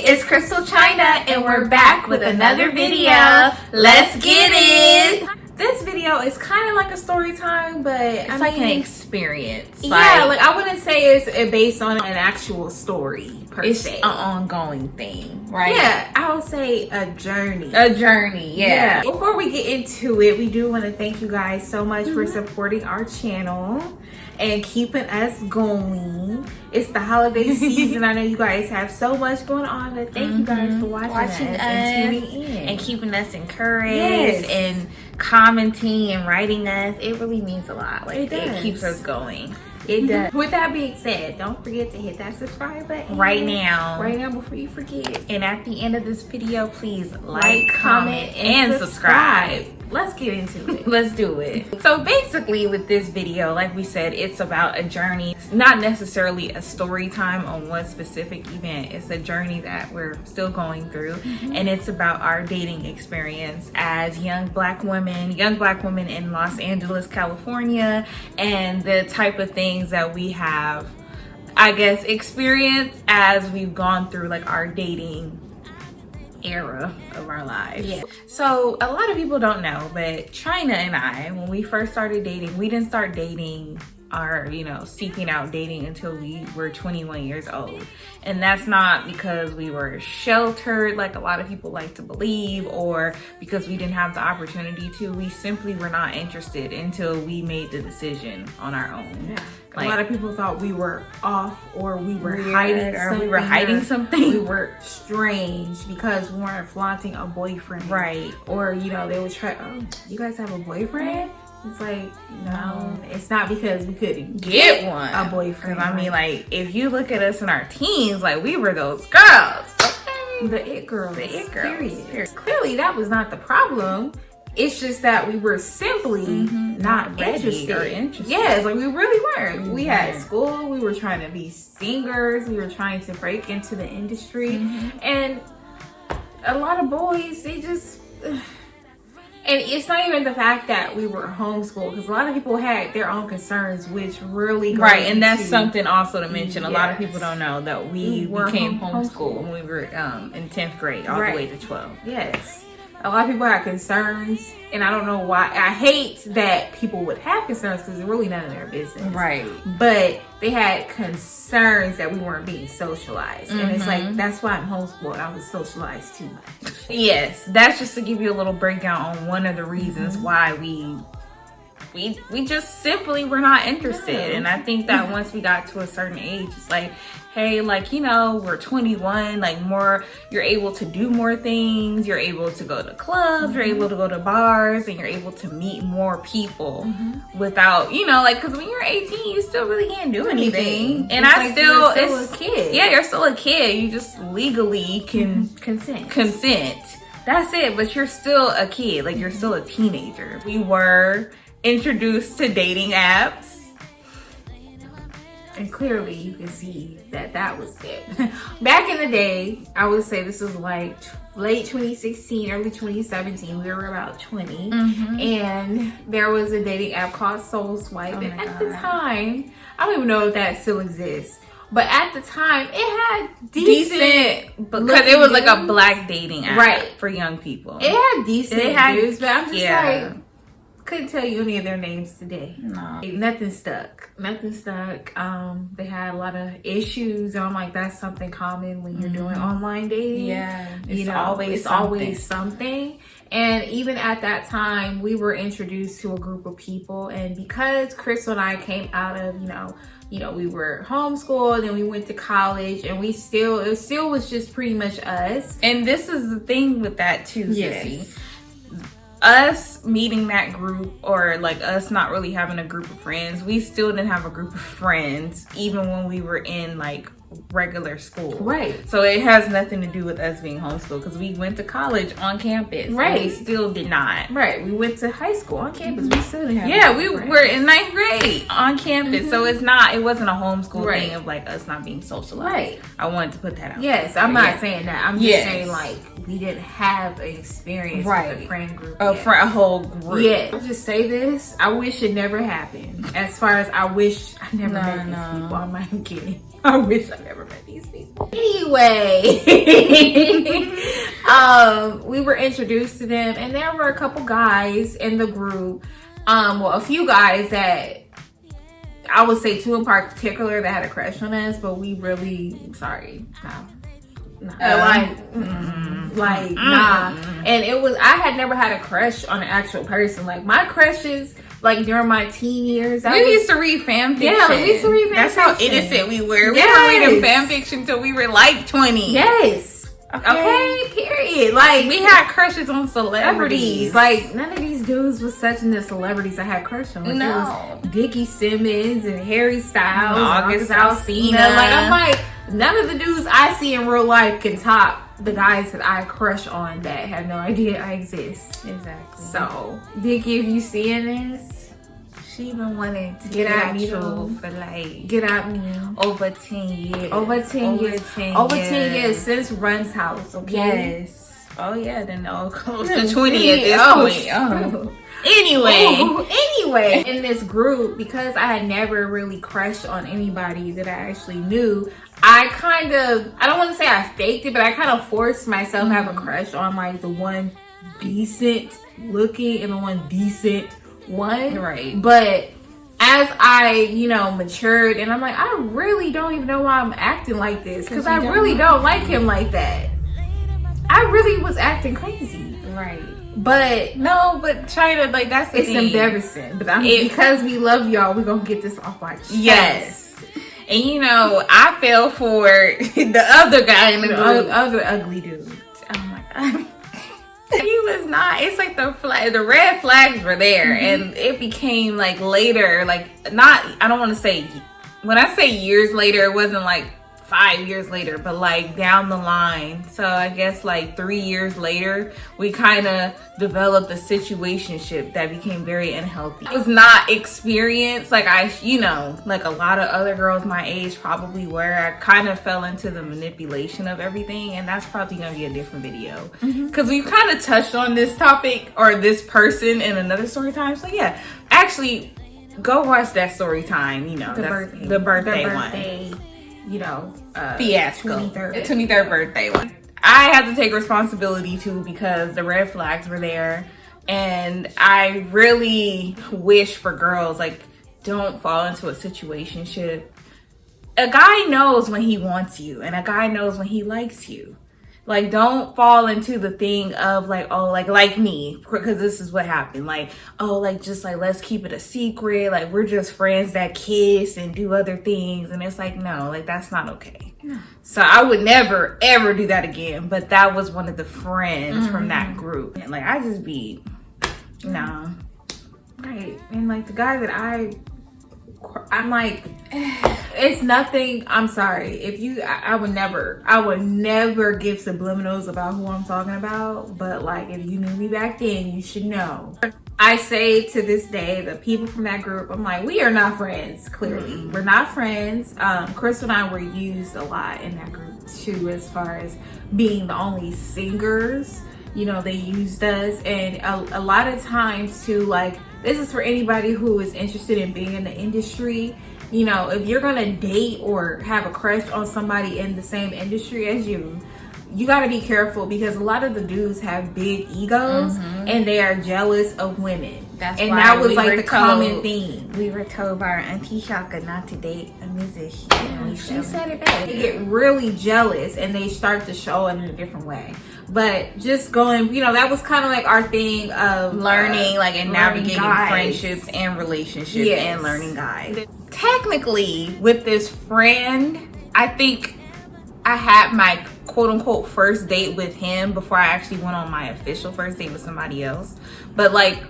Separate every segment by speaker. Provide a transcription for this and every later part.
Speaker 1: it's ChrystalChyna and we're back with another video. Let's get it!
Speaker 2: This video is kind of like a story time, but
Speaker 1: it's like an experience.
Speaker 2: Yeah, like I wouldn't say it's based on an actual story per se.
Speaker 1: An ongoing thing, right?
Speaker 2: Yeah, I would say a journey.
Speaker 1: A journey, yeah.
Speaker 2: Before we get into it, we do want to thank you guys so much for supporting our channel and keeping us going. It's the holiday season. I know you guys have so much going on, but thank you guys for watching us and tuning in
Speaker 1: and keeping us encouraged and commenting and writing us. It really means a lot. Like it keeps us going.
Speaker 2: It does. With that being said, don't forget to hit that subscribe button
Speaker 1: right now
Speaker 2: before you forget.
Speaker 1: And at the end of this video, please like, comment, and subscribe.
Speaker 2: Let's get into it.
Speaker 1: Let's do it. So basically with this video, like we said, it's about a journey. It's not necessarily a story time on one specific event. It's a journey that we're still going through. And it's about our dating experience as young black women in Los Angeles, California, and the type of things that we have, I guess, experienced as we've gone through like our dating era of our lives. Yeah. So a lot of people don't know, but Chyna and I, when we first started dating, we didn't start dating or seeking out dating until we were 21 years old. And that's not because we were sheltered like a lot of people like to believe, or because we didn't have the opportunity to. We simply were not interested until we made the decision on our own.
Speaker 2: Yeah. Like, a lot of people thought we were off, or we were hiding something. We were strange because we weren't flaunting a boyfriend.
Speaker 1: Right.
Speaker 2: Or, they would try, oh, you guys have a boyfriend? It's like, no, it's not because we couldn't get one, a boyfriend.
Speaker 1: I mean, like, if you look at us in our teens, like, we were those girls.
Speaker 2: Okay. The it girls. Period. Clearly, that was not the problem. It's just that we were simply not interested. Yes, like we really weren't. We had school. We were trying to be singers. We were trying to break into the industry. And a lot of boys, they just... And it's not even the fact that we were homeschooled, because a lot of people had their own concerns, which really
Speaker 1: and that's something also to mention. A lot of people don't know that we became homeschooled when we were in 10th grade all the way to 12.
Speaker 2: Yes. A lot of people had concerns, and I don't know why. I hate that people would have concerns because it's really none of their business.
Speaker 1: Right.
Speaker 2: But they had concerns that we weren't being socialized. And it's like, that's why I'm homeschooled. I was socialized too much.
Speaker 1: Yes. That's just to give you a little breakdown on one of the reasons why we just simply were not interested. And I think that once we got to a certain age, it's like, hey, like, we're 21, like you're able to do more things. You're able to go to clubs, you're able to go to bars, and you're able to meet more people without, like, because when you're 18, you still really can't do anything. And
Speaker 2: you're still a kid.
Speaker 1: Yeah, you're still a kid. You just legally can consent. That's it. But you're still a kid. Like, you're still a teenager. We were introduced to dating apps,
Speaker 2: and clearly you can see that was it. Back in the day, I would say this was like late 2016, early 2017. We were about 20, and there was a dating app called Soul Swipe. And at the time, I don't even know if that still exists, but at the time, it had decent
Speaker 1: because it was like a black dating app for young people.
Speaker 2: It had decent dudes, but I'm just like, couldn't tell you any of their names today.
Speaker 1: No.
Speaker 2: Nothing stuck. They had a lot of issues, and I'm like, that's something common when you're doing online dating.
Speaker 1: Yeah.
Speaker 2: It's always something. And even at that time, we were introduced to a group of people, and because Crystal and I came out of, we were homeschooled, and we went to college, and it still was just pretty much us.
Speaker 1: And this is the thing with that too, Sissy. Us meeting that group, or like us not really having a group of friends, we still didn't have a group of friends even when we were in like regular school.
Speaker 2: Right.
Speaker 1: So it has nothing to do with us being homeschooled, because we went to college on campus.
Speaker 2: Right.
Speaker 1: We still did not.
Speaker 2: Right. We went to high school on campus. We still didn't have
Speaker 1: we were in 9th grade on campus. So it wasn't a homeschool thing of like us not being socialized. Right. I wanted to put that out.
Speaker 2: Yes. I'm not saying that. I'm just saying like we didn't have an experience with a friend group.
Speaker 1: A whole group.
Speaker 2: Yeah. I'll just say this. I wish it never happened. As far as I wish I never met these people. I'm not kidding. I wish I never met these people. Anyway, we were introduced to them, and there were a couple guys in the group. Well, a few guys that I would say 2 in particular that had a crush on us, but we really, sorry, no. Nah. And it was, I had never had a crush on an actual person. Like, my crushes, like, during my teen years,
Speaker 1: we used to read fan fiction.
Speaker 2: Yeah, we used to read fan fiction.
Speaker 1: That's how innocent we were. We were reading fan fiction until we were like 20.
Speaker 2: Yes. Okay, period. Like,
Speaker 1: we had crushes on celebrities.
Speaker 2: Like, none of these dudes was such in the celebrities I had crush on. Like,
Speaker 1: no.
Speaker 2: It was Dickie Simmons and Harry Styles,
Speaker 1: August Alsina.
Speaker 2: Like, I'm like, none of the dudes I see in real life can top the guys that I crush on that have no idea I exist.
Speaker 1: Exactly.
Speaker 2: So, Dickie, if you seeing this,
Speaker 1: she been wanting to
Speaker 2: get at me
Speaker 1: for like over 10 years.
Speaker 2: Over 10 years since Run's house. Okay.
Speaker 1: Yes. Oh yeah. Then close to 20 at this point. Oh.
Speaker 2: Anyway, in this group, because I had never really crushed on anybody that I actually knew, I don't want to say I faked it, but I kind of forced myself to have a crush on like the one decent looking and the one decent one.
Speaker 1: Right.
Speaker 2: But as I, matured, and I'm like, I really don't even know why I'm acting like this, because I really don't like him like that. I really was acting crazy.
Speaker 1: Right.
Speaker 2: But
Speaker 1: Chyna, like, that's the
Speaker 2: it's
Speaker 1: thing.
Speaker 2: embarrassing. But because we love y'all, we're gonna get this off our chest.
Speaker 1: Yes. And I fell for the other guy in the group.
Speaker 2: Other ugly dude.
Speaker 1: Oh my god. He was not. It's like the red flags were there, and it became like later, like not. I don't want to say, when I say years later, it wasn't like 5 years later, but like down the line. So I guess like 3 years later, we kind of developed a situationship that became very unhealthy. It was not experienced like like a lot of other girls my age probably were. I kind of fell into the manipulation of everything, and that's probably gonna be a different video because we've kind of touched on this topic or this person in another story time. So yeah, actually go watch that story time. The birthday one.
Speaker 2: Fiasco.
Speaker 1: 23rd birthday one. I had to take responsibility too because the red flags were there, and I really wish for girls, like, don't fall into a situationship. A guy knows when he wants you, and a guy knows when he likes you. Like, don't fall into the thing of like, oh, like me, because this is what happened. Like, oh, like, just like, let's keep it a secret. Like, we're just friends that kiss and do other things. And it's like, no, like, that's not okay. No. So I would never, ever do that again. But that was one of the friends from that group. And like, I just be, no.
Speaker 2: Right. And like the guy that I'm like, it's nothing. I'm sorry. I would never give subliminals about who I'm talking about. But like, if you knew me back then, you should know. I say to this day, the people from that group, I'm like, we are not friends. Clearly, we're not friends. Crystal and I were used a lot in that group too, as far as being the only singers. They used us, and a lot of times too, like, this is for anybody who is interested in being in the industry. If you're gonna date or have a crush on somebody in the same industry as you got to be careful, because a lot of the dudes have big egos and they are jealous of women. That was like the common theme.
Speaker 1: We were told by our Auntie Shaka not to date a musician.
Speaker 2: She said it best. They get really jealous and they start to show it in a different way. But just going, that was kind of like our thing of
Speaker 1: learning, like, and navigating friendships and relationships and learning guys. Technically, with this friend, I think I had my quote unquote first date with him before I actually went on my official first date with somebody else. But like,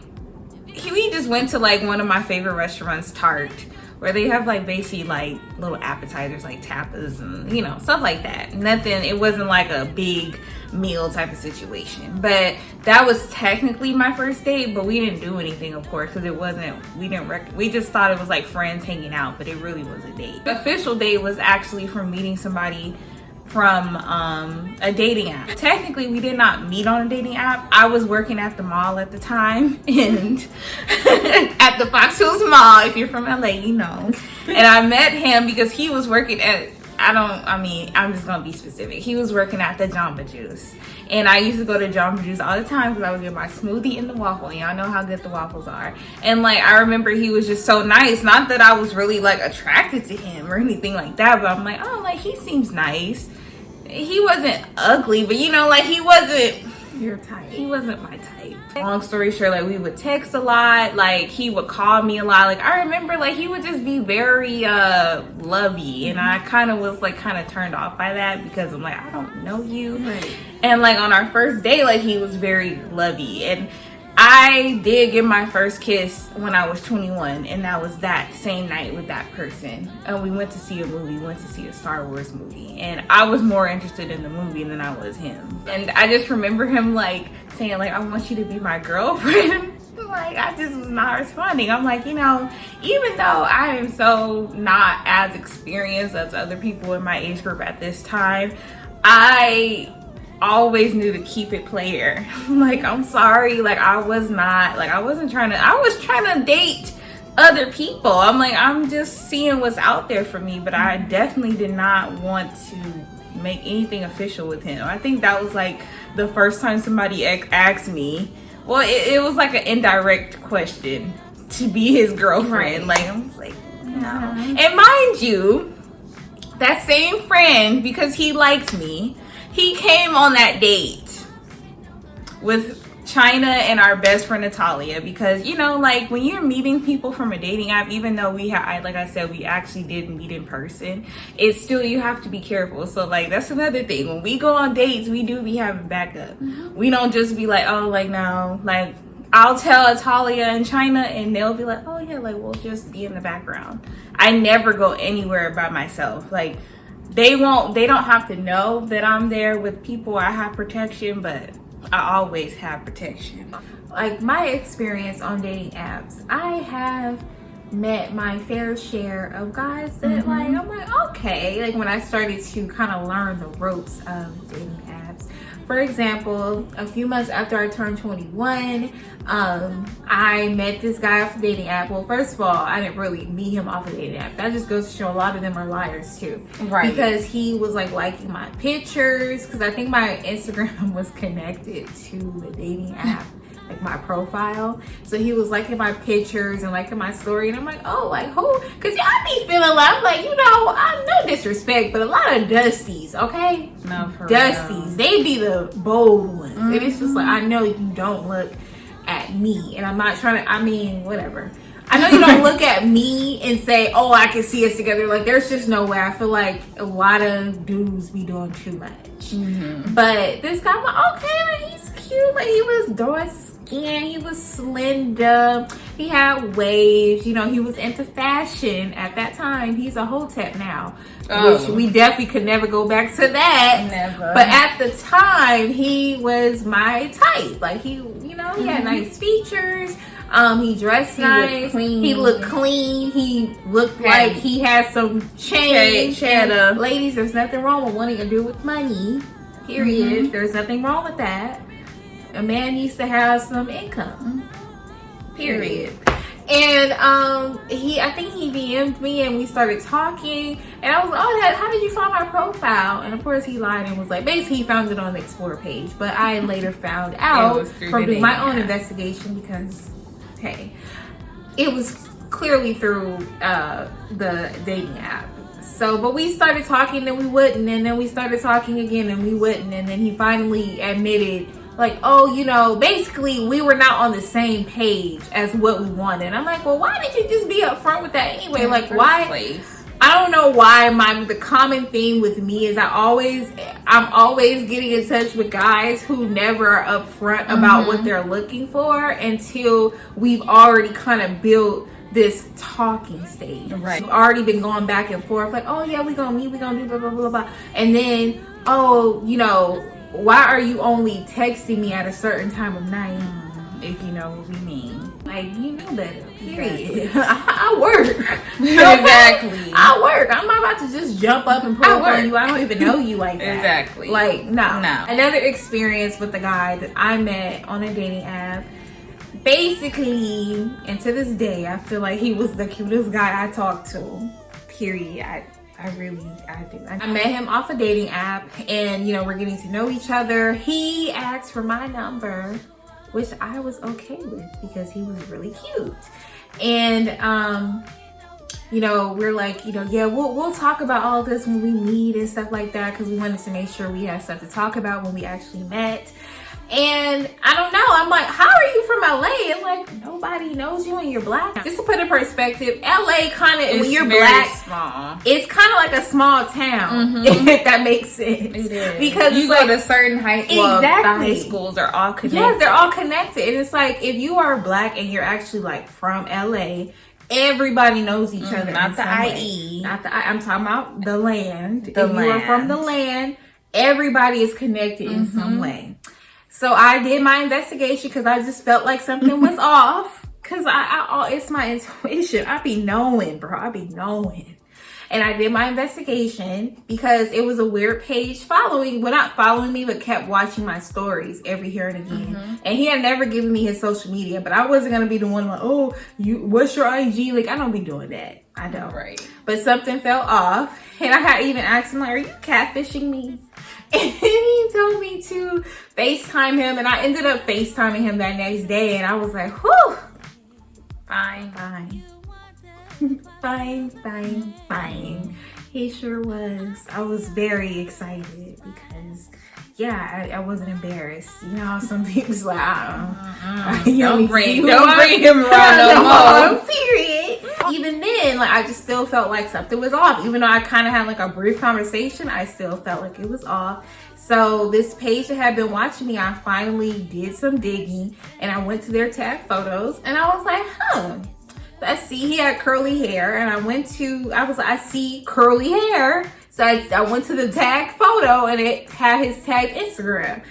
Speaker 1: we just went to like one of my favorite restaurants, Tart, where they have like basically like little appetizers like tapas and stuff like that. Nothing, it wasn't like a big meal type of situation. But that was technically my first date, but we didn't do anything, of course, because it wasn't, we just thought it was like friends hanging out, but it really was a date. The official date was actually from meeting somebody from a dating app. Technically, we did not meet on a dating app. I was working at the mall at the time, and at the Fox Hills Mall, if you're from LA, And I met him because he was working at I'm just gonna be specific. He was working at the Jamba Juice, and I used to go to Jamba Juice all the time because I would get my smoothie and the waffle. Y'all know how good the waffles are. And like, I remember he was just so nice. Not that I was really like attracted to him or anything like that, but I'm like, oh, like he seems nice. He wasn't ugly, but you know, like he wasn't
Speaker 2: your type.
Speaker 1: He wasn't my type. Long story short, like we would text a lot, like he would call me a lot. Like I remember like he would just be very lovey, and I kind of was like kind of turned off by that because I'm like, I don't know you.
Speaker 2: Right.
Speaker 1: And like on our first date, like he was very lovey, and I did get my first kiss when I was 21, and that was that same night with that person. And we went to see a movie, went to see a Star Wars movie, and I was more interested in the movie than I was him. And I just remember him like saying like, I want you to be my girlfriend. Like I just was not responding. I'm like, you know, even though I am so not as experienced as other people in my age group at this time, I always knew to keep it player. Like, I'm sorry, like I was trying to date other people. I'm like, I'm just seeing what's out there for me, but I definitely did not want to make anything official with him. I think that was like the first time somebody asked me, well, it was like an indirect question, to be his girlfriend. Right. Like, I was like, no. And mind you, that same friend, because he liked me, he came on that date with Chyna and our best friend Natalia, because you know, like when you're meeting people from a dating app, even though like I said, we actually did meet in person, it's still, you have to be careful. So like that's another thing. When we go on dates, we do be having backup. Mm-hmm. We don't just be like, oh, like no, like I'll tell Natalia and Chyna and they'll be like, oh yeah, like we'll just be in the background. I never go anywhere by myself. Like they don't have to know that I'm there with people. I have protection, but I always have protection.
Speaker 2: Like my experience on dating apps, I have met my fair share of guys that like, I'm like, okay. Like when I started to kind of learn the ropes of dating apps. For example, a few months after I turned 21, I met this guy off the dating app. Well, first of all, I didn't really meet him off the dating app. That just goes to show a lot of them are liars too.
Speaker 1: Right.
Speaker 2: Because he was like liking my pictures, because I think my Instagram was connected to the dating app, like my profile. So he was liking my pictures and liking my story, and I'm like, oh, like who? Because y'all be feeling like, I'm like, you know, I'm no disrespect, but a lot of dusties, okay?
Speaker 1: No, for
Speaker 2: dusties,
Speaker 1: real.
Speaker 2: They be the bold ones. And it's just like, I know you don't look at me, and I'm not trying to, I mean, whatever. I know you don't look at me and say, oh, I can see us together. Like, there's just no way. I feel like a lot of dudes be doing too much. But this guy, I'm like, okay, like, he's cute. Like, he was dark skin. He was slender. He had waves. You know, he was into fashion at that time. He's a hotep now. Which we definitely could never go back to that.
Speaker 1: Never.
Speaker 2: But at the time, he was my type. Like, he, you know, he had nice features. He dressed nice. He looked clean. He looked like he had some change. Ladies, there's nothing wrong with wanting to do with money. Period. There's nothing wrong with that. A man needs to have some income. Period. And I think he DM'd me and we started talking, and I was like, oh, how did you find my profile? And of course he lied and was like, basically he found it on the Explore page, but I later found out from doing my own investigation, because hey, it was clearly through the dating app. So, but we started talking, then we wouldn't, and then we started talking again and we wouldn't, and then he finally admitted, like, oh, you know, basically we were not on the same page as what we wanted. I'm like, well, why did you just be upfront with that anyway? Like, why? I don't know why the common theme with me is I'm always getting in touch with guys who never are upfront about what they're looking for until we've already kind of built this talking stage. Right. We've already been going back and forth, like, oh yeah, we gonna meet, we gonna do blah blah blah blah, and then, oh, you know, why are you only texting me at a certain time of night? If you know what we mean. Like, you know better. Period. Exactly. I work.
Speaker 1: Exactly.
Speaker 2: I work. I'm not about to just jump up and pull up on you. I don't even know you like that.
Speaker 1: Exactly.
Speaker 2: Like, no. Another experience with the guy that I met on a dating app. Basically, and to this day, I feel like he was the cutest guy I talked to. Period. I do. I met him off a dating app, and we're getting to know each other. He asked for my number, which I was okay with because he was really cute. And we're like, yeah, we'll talk about all this when we meet and stuff like that, because we wanted to make sure we had stuff to talk about when we actually met. And I don't know, I'm like, how are you from LA? And like, nobody knows you and you're black. Just to put in perspective, LA kind of, when you're black, small. It's kind of like a small town, if that makes sense. It is. Because
Speaker 1: you go to certain high
Speaker 2: exactly.
Speaker 1: high schools are all connected.
Speaker 2: Yes, they're all connected. And it's like, if you are black and you're actually like from LA, everybody knows each other.
Speaker 1: Not the IE.
Speaker 2: Not the I'm talking about the land. If you are from the land, everybody is connected in some way. So I did my investigation because I just felt like something was off. Because it's my intuition. I be knowing, bro. I be knowing. And I did my investigation because it was a weird page following. Well, not following me, but kept watching my stories every here and again. And he had never given me his social media. But I wasn't going to be the one like, oh, what's your IG? Like, I don't be doing that. I don't.
Speaker 1: Right.
Speaker 2: But something fell off. And I had even asked him, like, are you catfishing me? And he told me to FaceTime him, and I ended up FaceTiming him that next day, and I was like, whew, fine. Fine. He sure was. I was very excited because, yeah, I wasn't embarrassed. You know how some people's like, don't bring him around no more. Period. Even then, like, I just still felt like something was off. Even though I kind of had like a brief conversation, I still felt like it was off. So this page that had been watching me, I finally did some digging, and I went to their tag photos, and I was like, I see he had curly hair, and I see curly hair. So I went to the tag photo, and it had his tag Instagram.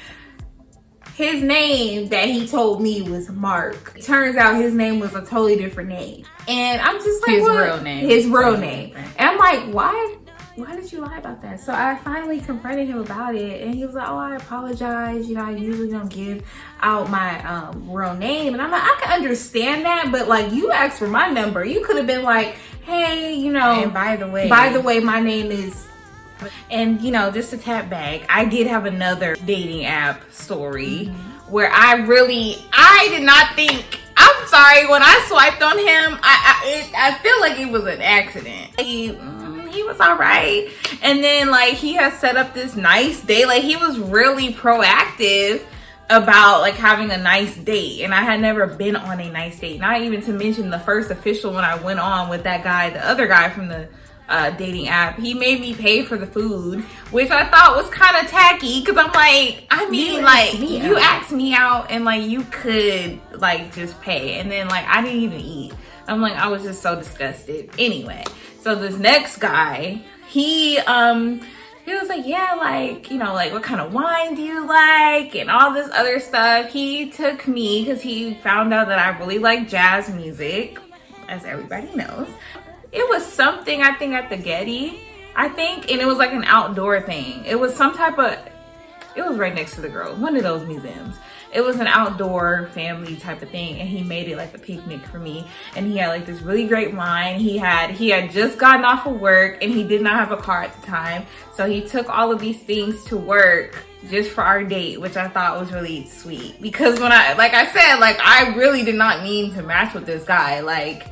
Speaker 2: His name that he told me was Mark. Turns out his name was a totally different name. And I'm just like, His real name. And I'm like, why did you lie about that? So I finally confronted him about it, and he was like, oh, I apologize. I usually don't give out my real name. And I'm like, I can understand that, but like, you asked for my number. You could have been like, hey,
Speaker 1: and by the way,
Speaker 2: my name is...
Speaker 1: And just to tap back, I did have another dating app story where I did not think, I'm sorry, when I swiped on him, I feel like it was an accident. He was all right. And then like, he had set up this nice date. Like, he was really proactive about like having a nice date, and I had never been on a nice date. Not even to mention the first official one I went on with that guy, the other guy from the dating app. He made me pay for the food, which I thought was kind of tacky, because I'm like, you asked me out, and like, you could like just pay. And then like, I didn't even eat. I'm like, I was just so disgusted. Anyway, so this next guy, he was like, yeah, like, like, what kind of wine do you like, and all this other stuff. He took me because he found out that I really like jazz music, as everybody knows. It was something, I think, at the Getty, and it was like an outdoor thing. It was it was right next to the Grove, one of those museums. It was an outdoor family type of thing, and he made it like a picnic for me. And he had like this really great wine. He had just gotten off of work, and he did not have a car at the time. So he took all of these things to work just for our date, which I thought was really sweet. Because when I really did not mean to match with this guy. Like,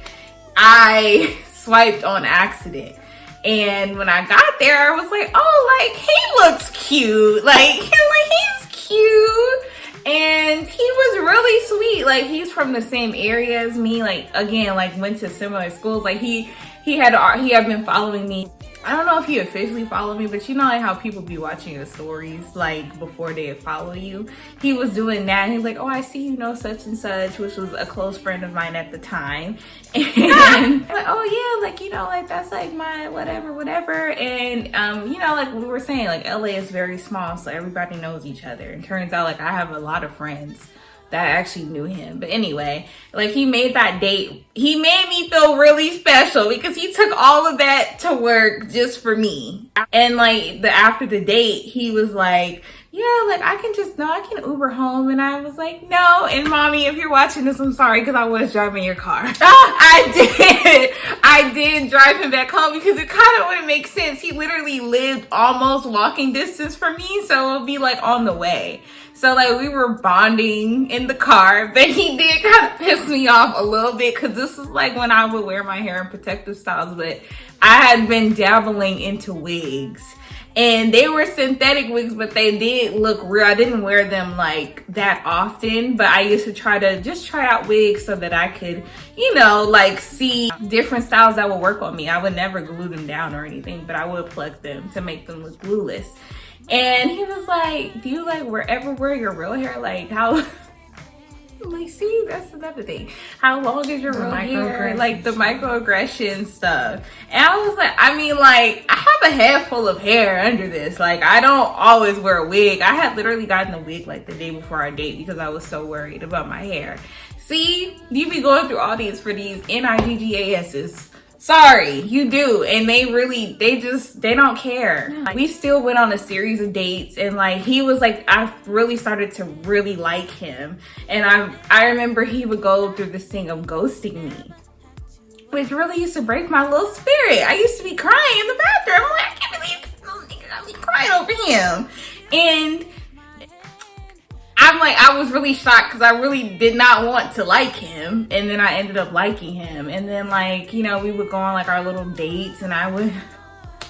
Speaker 1: I swiped on accident. And when I got there, I was like, oh, like, he looks cute. Like he's cute. And he was really sweet. Like, he's from the same area as me. Like, again, like, went to similar schools. Like, he had been following me. I don't know if he officially followed me, but you know like how people be watching your stories like before they follow you. He was doing that. And he's like, oh, I see you know such and such, which was a close friend of mine at the time. And like, oh yeah, like, like, that's like my whatever. And like we were saying, like, LA is very small, so everybody knows each other. And turns out like I have a lot of friends that actually knew him. But anyway, like, he made that date, he made me feel really special because he took all of that to work just for me. And like after the date, he was like, yeah, like I can Uber home. And I was like, no. And mommy, if you're watching this, I'm sorry, because I was driving your car. I did drive him back home because it kind of wouldn't make sense. He literally lived almost walking distance from me, so it would be like on the way. So like we were bonding in the car, but he did kind of piss me off a little bit because this is like when I would wear my hair in protective styles, but I had been dabbling into wigs. And they were synthetic wigs, but they did look real. I didn't wear them like that often, but I used to try out wigs so that I could, you know, like see different styles that would work on me. I would never glue them down or anything, but I would pluck them to make them look glueless. And he was like, do you like ever wear your real hair? Like how... Like, see, that's another thing. How long is your real hair? Like the microaggression stuff. And I was like, I mean, like, I have a head full of hair under this. Like, I don't always wear a wig. I had literally gotten a wig like the day before our date because I was so worried about my hair. See, you be going through all these for these NIGGASs. Sorry, you do. And they don't care. Like, we still went on a series of dates, and like he was like, I really started to really like him. And I remember he would go through this thing of ghosting me, which really used to break my little spirit. I used to be crying in the bathroom. I'm like, I can't believe this little nigga got me crying over him. And I'm like, I was really shocked because I really did not want to like him. And then I ended up liking him. And then like, you know, we would go on like our little dates, and I would,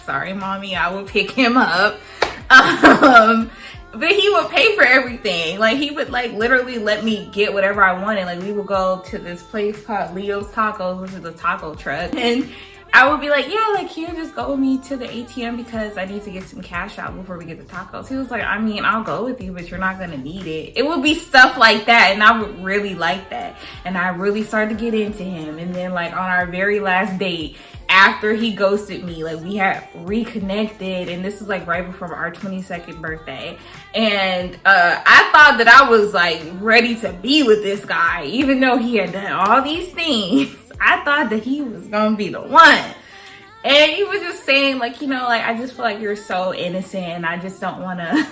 Speaker 1: sorry mommy, I would pick him up. But he would pay for everything. Like he would like literally let me get whatever I wanted. Like we would go to this place called Leo's Tacos, which is a taco truck. And I would be like, yeah, like, can you just go with me to the ATM because I need to get some cash out before we get the tacos? He was like, I mean, I'll go with you, but you're not gonna need it. It would be stuff like that, and I would really like that. And I really started to get into him. And then like on our very last date, after he ghosted me, like we had reconnected, and this is like right before our 22nd birthday. And I thought that I was like ready to be with this guy, even though he had done all these things. I thought that he was gonna be the one. And he was just saying like, you know, like, I just feel like you're so innocent and I just don't wanna.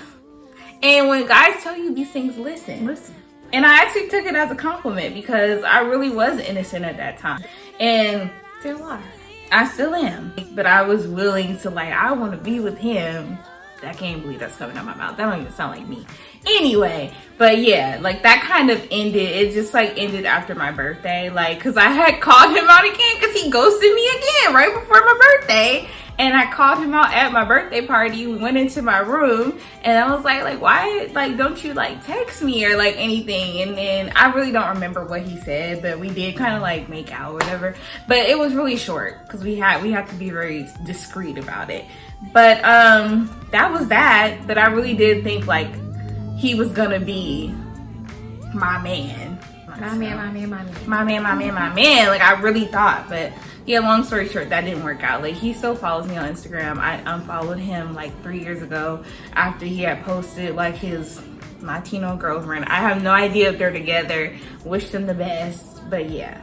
Speaker 1: And when guys tell you these things, listen. And I actually took it as a compliment because I really was innocent at that time. And
Speaker 2: still are.
Speaker 1: I still am. But I was willing to like, I wanna be with him. I can't believe that's coming out my mouth. That don't even sound like me. Anyway, but yeah, like that kind of ended. It just like ended after my birthday. Like, cause I had called him out again cause he ghosted me again right before my birthday. And I called him out at my birthday party. We went into my room and I was like, why, like, don't you like text me or like anything? And then I really don't remember what he said, but we did kind of like make out or whatever. But it was really short because we had to be very discreet about it. But that was that. But I really did think like he was gonna be my man.
Speaker 2: My man.
Speaker 1: Like I really thought, but yeah, long story short, that didn't work out. Like he still follows me on Instagram. I unfollowed him like 3 years ago after he had posted like his Latino girlfriend. I have no idea if they're together. Wish them the best, but yeah.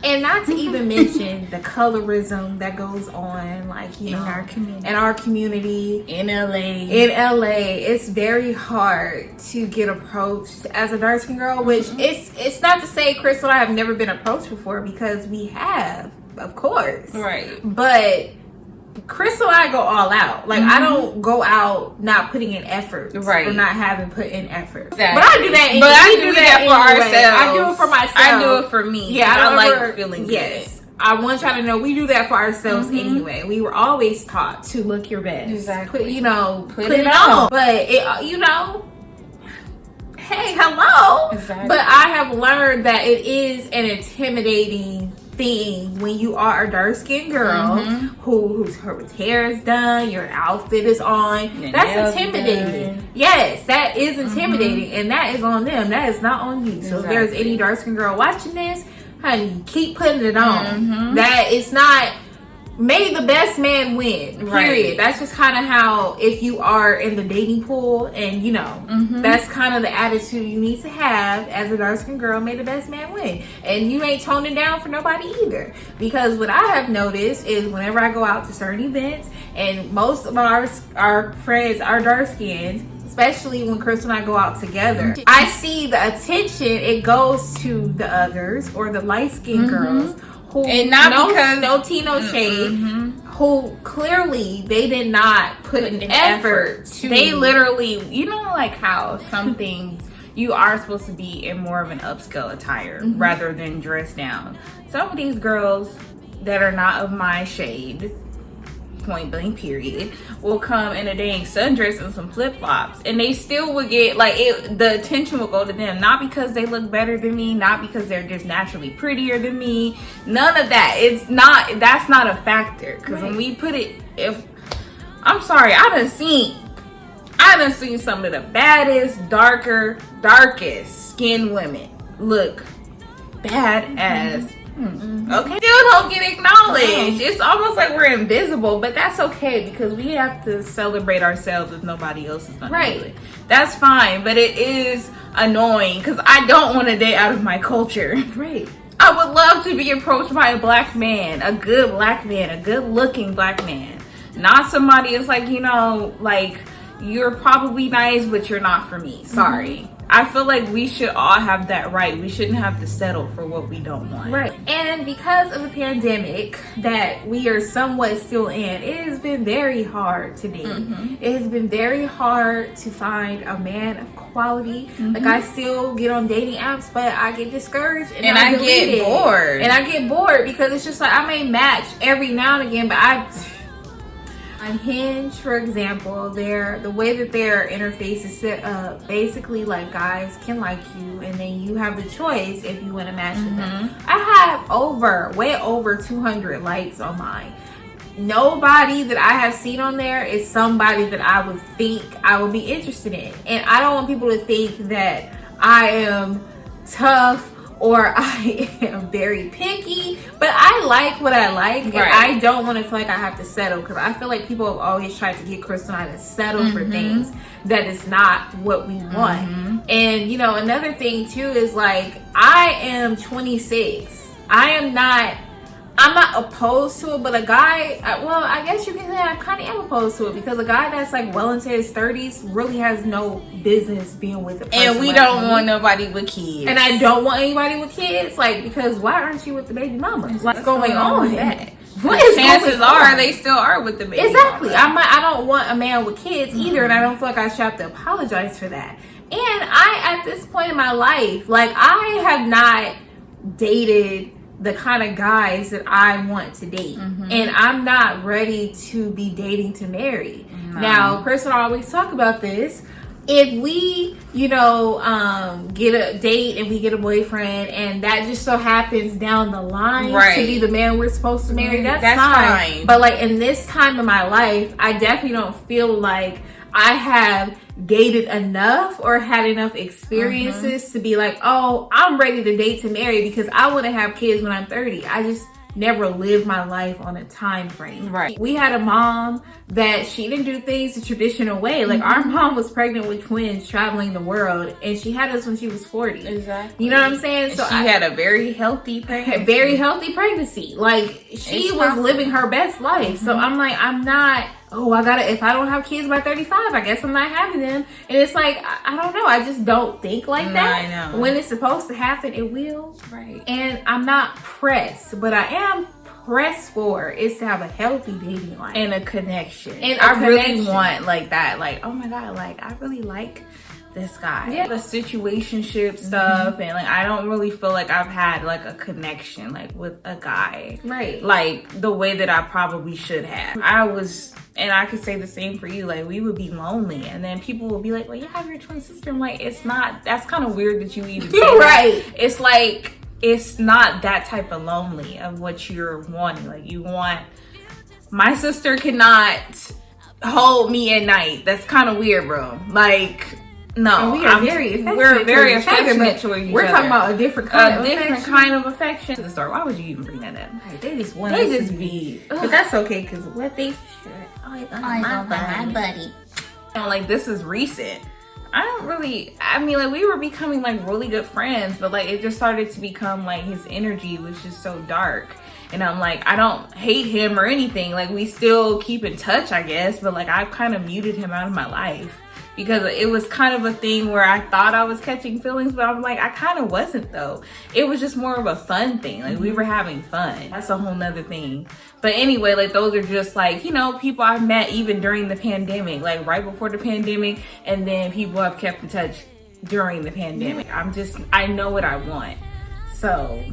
Speaker 2: And not to even mention the colorism that goes on, like, you know, in our community,
Speaker 1: in LA.
Speaker 2: It's very hard to get approached as a dark skin girl, which it's not to say Crystal and I have never been approached before, because we have, of course.
Speaker 1: Right.
Speaker 2: But Crystal and I go all out. Like, I don't go out not putting in effort.
Speaker 1: Right.
Speaker 2: Or not having put in effort.
Speaker 1: Exactly.
Speaker 2: But I do that.
Speaker 1: But I do that for ourselves.
Speaker 2: I do it for myself.
Speaker 1: I do it for me.
Speaker 2: Yeah,
Speaker 1: I like feeling good.
Speaker 2: I want y'all to know we do that for ourselves anyway. We were always taught to look your best.
Speaker 1: Exactly.
Speaker 2: Put it on. But it, you know, hey, hello.
Speaker 1: Exactly.
Speaker 2: But I have learned that it is an intimidating thing when you are a dark-skinned girl whose hair is done, your outfit is on. That's intimidating. Yes, that is intimidating, and that is on them. That is not on you. So if there's any dark-skinned girl watching this, honey, keep putting it on. That it's not may the best man win, period.
Speaker 1: Right.
Speaker 2: That's just kind of how, if you are in the dating pool, and you know, that's kind of the attitude you need to have as a dark-skinned girl, may the best man win. And you ain't toning down for nobody either. Because what I have noticed is whenever I go out to certain events, and most of our friends are dark-skinned, especially when Crystal and I go out together, I see the attention, it goes to the others, or the light-skinned girls, who,
Speaker 1: and not because
Speaker 2: no tea, no shade, who clearly they did not put an effort to.
Speaker 1: They literally, you know, like how some things you are supposed to be in more of an upscale attire rather than dressed down. Some of these girls that are not of my shade, point blank period, will come in a dang sundress and some flip-flops, and they still would get like the attention will go to them, not because they look better than me, not because they're just naturally prettier than me, none of that. That's not a factor, because when we put it, I'm sorry, I done seen some of the baddest, darkest skinned women look bad as okay, still don't get acknowledged. It's almost like we're invisible, but that's okay, because we have to celebrate ourselves if nobody else is gonna do it. That's fine, but it is annoying because I don't want to date out of my culture.
Speaker 2: Right.
Speaker 1: I would love to be approached by a black man, a good black man, a good looking black man, not somebody that's like, you know, like, you're probably nice, but you're not for me. Sorry. I feel like we should all have that right. We shouldn't have to settle for what we don't want.
Speaker 2: Right. And because of the pandemic that we are somewhat still in, it has been very hard to date. It has been very hard to find a man of quality. Like, I still get on dating apps, but I get discouraged and I get bored. And I get bored because it's just like, I may match every now and again, but on Hinge, for example, the way that their interface is set up, basically, like, guys can like you, and then you have the choice if you want to match with them. I have way over 200 likes on mine. Nobody that I have seen on there is somebody that I would think I would be interested in. And I don't want people to think that I am tough or I am very picky, but I like what I like, and I don't want to feel like I have to settle, because I feel like people have always tried to get Crystal and I to settle for things that is not what we want. And, you know, another thing too is, like, I am 26. I'm not opposed to it, but a guy, well, I guess you can say I kind of am opposed to it, because a guy that's like well into his 30s really has no business being with a person.
Speaker 1: And we
Speaker 2: like
Speaker 1: don't
Speaker 2: me.
Speaker 1: want nobody with kids.
Speaker 2: And I don't want anybody with kids, like, because why aren't you with the baby mama? What's going on with that?
Speaker 1: Chances are they still are with the baby
Speaker 2: exactly
Speaker 1: mama.
Speaker 2: I don't want a man with kids either, and I don't feel like I should have to apologize for that. And I, at this point in my life, like, I have not dated the kind of guys that I want to date, and I'm not ready to be dating to marry. Now, Chris and I always talk about this. If we, you know, get a date and we get a boyfriend, and that just so happens down the line to be the man we're supposed to marry, that's fine. But, like, in this time of my life, I definitely don't feel like I have dated enough or had enough experiences to be like, oh, I'm ready to date to marry, because I want to have kids when I'm 30. I just never lived my life on a time frame. Right. We had a mom that she didn't do things the traditional way. Like, our mom was pregnant with twins, traveling the world, and she had us when she was 40. Exactly. You know what I'm saying?
Speaker 1: And so she had a very healthy pregnancy.
Speaker 2: Very healthy pregnancy. Like, she was living her best life. So I'm like, I'm not, if I don't have kids by 35, I guess I'm not having them. And it's like, I don't know. I just don't think like that. I know. When it's supposed to happen, it will. Right. And I'm not pressed, but I am pressed for is to have a healthy dating life. And a connection. And I really want, like, that. Like, oh my God, like, I really like this guy. Yeah. The situationship stuff, and, like, I don't really feel like I've had, like, a connection, like, with a guy. Right. Like, the way that I probably should have. And I could say the same for you, like, we would be lonely, and then people would be like, well, you have your twin sister. I'm like, it's not, that's kind of weird that you even say that. It's like, it's not that type of lonely of what you're wanting. Like, you want, my sister cannot hold me at night. That's kind of weird, bro. Like,
Speaker 1: No,
Speaker 2: and we are very affectionate.
Speaker 1: We're very
Speaker 2: towards each other,
Speaker 1: affectionate
Speaker 2: but
Speaker 1: towards each
Speaker 2: we're
Speaker 1: other.
Speaker 2: talking about a different kind of
Speaker 1: different
Speaker 2: affection.
Speaker 1: kind of affection. To the story. Why would you even bring that up?
Speaker 2: Like, they just want
Speaker 1: They
Speaker 2: us
Speaker 1: just
Speaker 2: to
Speaker 1: be.
Speaker 2: But that's okay, because what they
Speaker 3: my buddy.
Speaker 1: Like, this is recent. I mean, like, we were becoming like really good friends, but like it just started to become like his energy was just so dark. And I'm like, I don't hate him or anything. Like, we still keep in touch, I guess, but like I've kind of muted him out of my life because it was kind of a thing where I thought I was catching feelings, but I'm like, I kind of wasn't though. It was just more of a fun thing. Like, we were having fun. That's a whole nother thing. But anyway, like, those are just like, you know, people I've met even during the pandemic, like right before the pandemic, and then people I've kept in touch during the pandemic. I know what I want. So,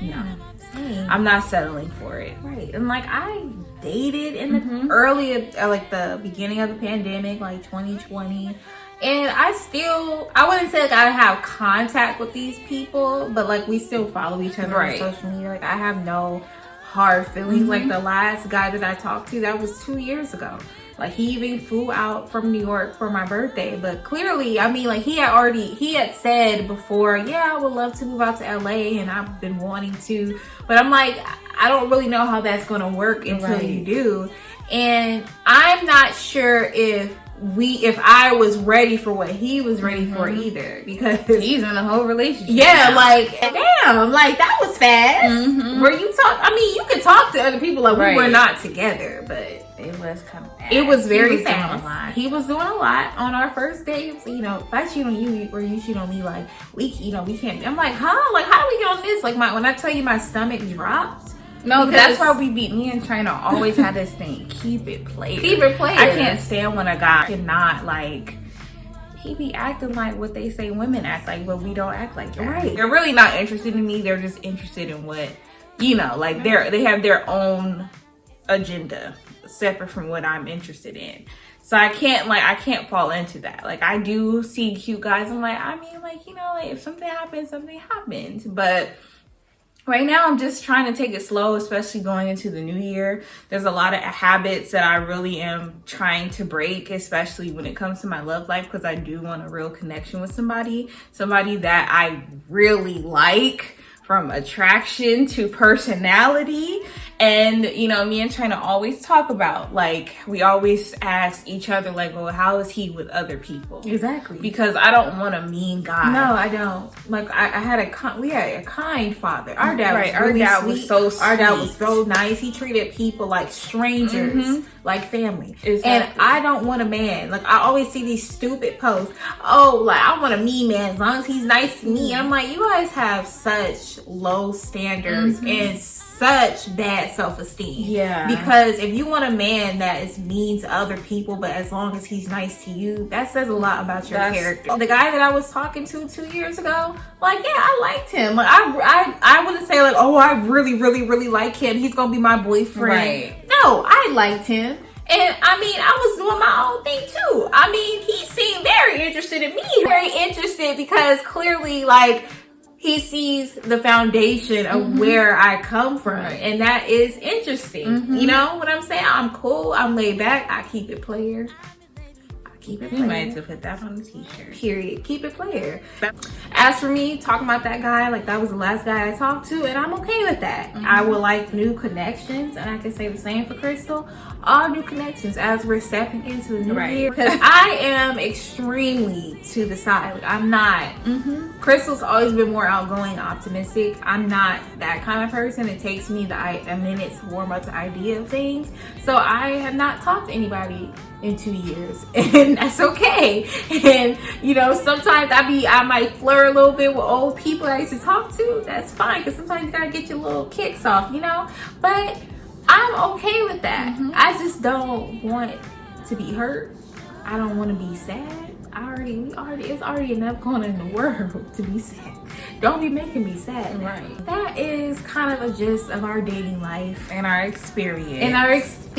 Speaker 1: no. I'm not settling for it.
Speaker 2: Right. And like, I dated in the early, like the beginning of the pandemic, like 2020. And I wouldn't say like I have contact with these people, but like we still follow each other on social media. Like, I have no hard feelings. Like, the last guy that I talked to, that was 2 years ago. Like, he even flew out from New York for my birthday. But clearly, I mean, like, he had said before, yeah, I would love to move out to LA, and I've been wanting to. But I'm like, I don't really know how that's going to work until you do. And I'm not sure if I was ready for what he was ready for either, because
Speaker 1: he's in a whole relationship.
Speaker 2: Yeah,
Speaker 1: now.
Speaker 2: like, damn, like, that was fast. Where you talk, I mean, you can talk to other people like we were not together, but
Speaker 1: it was kind of fast.
Speaker 2: It was very
Speaker 1: fast.
Speaker 2: He was doing a lot on our first date. So, you know, if I cheat on you or you cheat on me, like, we can't. I'm like, huh? Like, how do we get on this? Like, when I tell you my stomach dropped.
Speaker 1: No, that's why me and Chyna always had this thing. Keep it player.
Speaker 2: Keep it player.
Speaker 1: I can't stand when a guy cannot, like, he be acting like what they say women act like, but we don't act like that.
Speaker 2: Right.
Speaker 1: They're really not interested in me. They're just interested in what, you know, like they have their own agenda separate from what I'm interested in. So I can't fall into that. Like, I do see cute guys. I'm like, I mean, like, you know, like, if something happens, something happens. But right now, I'm just trying to take it slow, especially going into the new year. There's a lot of habits that I really am trying to break, especially when it comes to my love life, because I do want a real connection with somebody that I really like, from attraction to personality. And, you know, me and Chyna always talk about, like, we always ask each other, like, well, how is he with other people?
Speaker 2: Exactly.
Speaker 1: Because I don't want a mean guy.
Speaker 2: No, I don't. Like, we had a kind father. Our dad was
Speaker 1: Our
Speaker 2: really
Speaker 1: dad
Speaker 2: sweet.
Speaker 1: was so sweet.
Speaker 2: Our dad was so nice. He treated people like strangers, like family.
Speaker 1: Exactly.
Speaker 2: And I don't want a man. Like, I always see these stupid posts. Oh, like, I want a mean man as long as he's nice to me. And I'm like, you guys have such low standards and such bad self-esteem.
Speaker 1: Yeah.
Speaker 2: Because if you want a man that is mean to other people, but as long as he's nice to you, that says a lot about your character. The guy that I was talking to 2 years ago, like, yeah, I liked him. Like, I wouldn't say like, oh, I really, really, really like him. He's gonna be my boyfriend.
Speaker 1: Right.
Speaker 2: No, I liked him. And I mean, I was doing my own thing too. I mean, he seemed very interested in me. Very interested, because clearly, like, he sees the foundation of where I come from. Right. And that is interesting. You know what I'm saying? I'm cool. I'm laid back. I keep it player. Keep it player.
Speaker 1: You might have to put that on the t-shirt.
Speaker 2: Period. Keep it player. As for me, talking about that guy, like, that was the last guy I talked to, and I'm okay with that. I would like new connections, and I can say the same for Crystal. All new connections as we're stepping into the new year. Because I am extremely to the side. Like, I'm not. Crystal's always been more outgoing, optimistic. I'm not that kind of person. It takes me a minute to warm up to the idea of things. So I have not talked to anybody in 2 years, and that's okay. And, you know, sometimes I might flirt a little bit with old people I used to talk to. That's fine, because sometimes you gotta get your little kicks off, you know. But I'm okay with that. I just don't want to be hurt. I don't want to be sad. It's already enough going on in the world to be sad. Don't be making me sad.
Speaker 1: Right.
Speaker 2: That is kind of a gist of our dating life
Speaker 1: And our experience.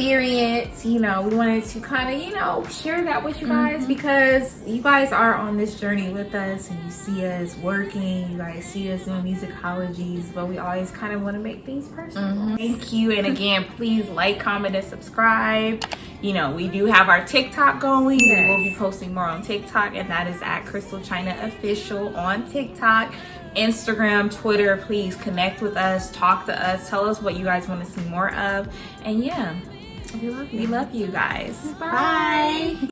Speaker 2: experience. You know, we wanted to kind of, you know, share that with you guys because you guys are on this journey with us and you see us working, you guys see us doing musicologies, but we always kind of want to make things personal.
Speaker 1: Thank you. And again, please like, comment, and subscribe. You know, we do have our TikTok going. We will be posting more on TikTok, and that is at ChrystalChyna Official on TikTok. Instagram, Twitter, please connect with us, talk to us, tell us what you guys want to see more of. And yeah,
Speaker 2: We love you.
Speaker 1: we love you guys.
Speaker 2: Bye.